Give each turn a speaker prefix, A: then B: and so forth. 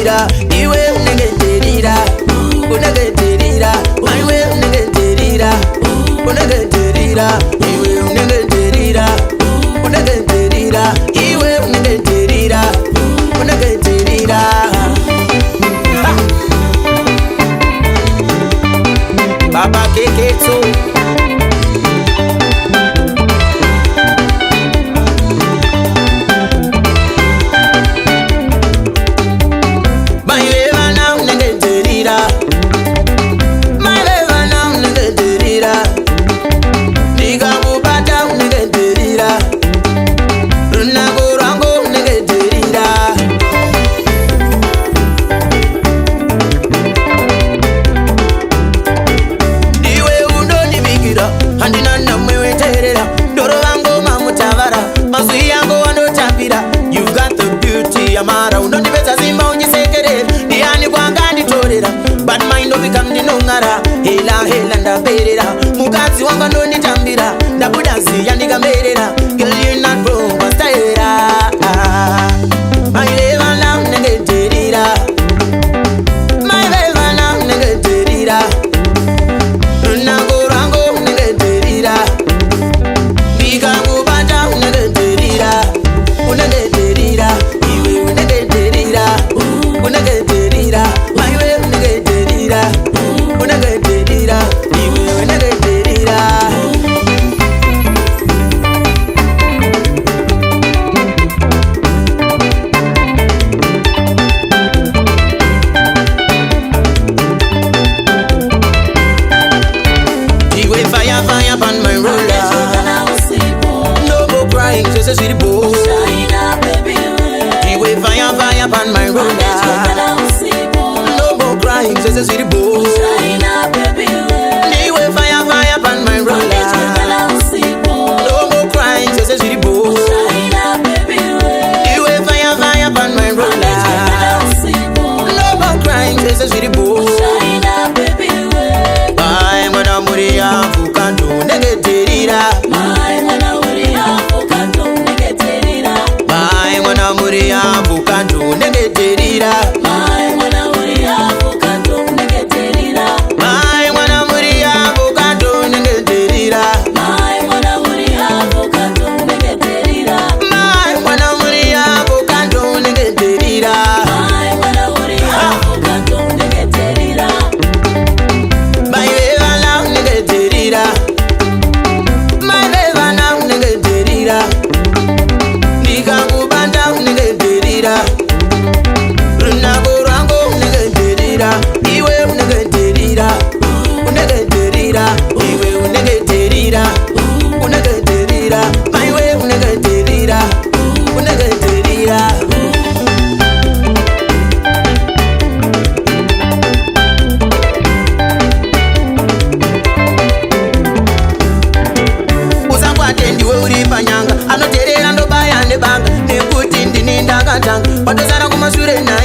A: terira, iwe unenge terira, unenge terira, iwe unenge terira, unenge terira, iwe unenge terira, unenge terira, iwe unenge terira, unenge terira. Baba Keketo. Hela hela ndaberera mukazi wanga ndonitambira ndabudansi yandigamerera girl you're not wrong but staira my leva now nenge terira my leva now nenge terira nangorango nenge terira bigangu bata nenge terira unenge terira iwe unenge terira unenge terira my way unenge terira unenge terira iwe unenge terira. Iwe fire fire upon my roller. No more crying, just a sweet boy. Iwe fire fire upon my roller. No more crying, just a sweet boy. Iwe fire fire upon my roller. No more crying, just a sweet boy. Iwe fire fire upon my roller. No more crying, just a sweet boy. Bye, mwana muri ya fukandu nenge terira. Bye, mwana muri ya fukandu nenge terira. Bye, mwana muri ya fukandu nenge terira. Bye, mwana muri ya fukandu nenge terira. Bye, mwana muri ya fukandu nenge terira. Bye, mwana muri ya fukandu nenge terira. Bye, mwana muri ya fukandu nenge terira. Bye, mwana muri ya fukandu nenge terira. Bye, leva now nenge terira. My leva now nenge terira. Nigangu banda nenge terira. Nagorango nenge terira. Iwe unenge terira. Unenge terira. Iwe unenge terira. Unenge terira. My way unenge terira. Unenge terira. Usakwate ndiwe uri panyanga anoterera ndobaya nebanga nekuti ndini ndakatanga patosara kumashure na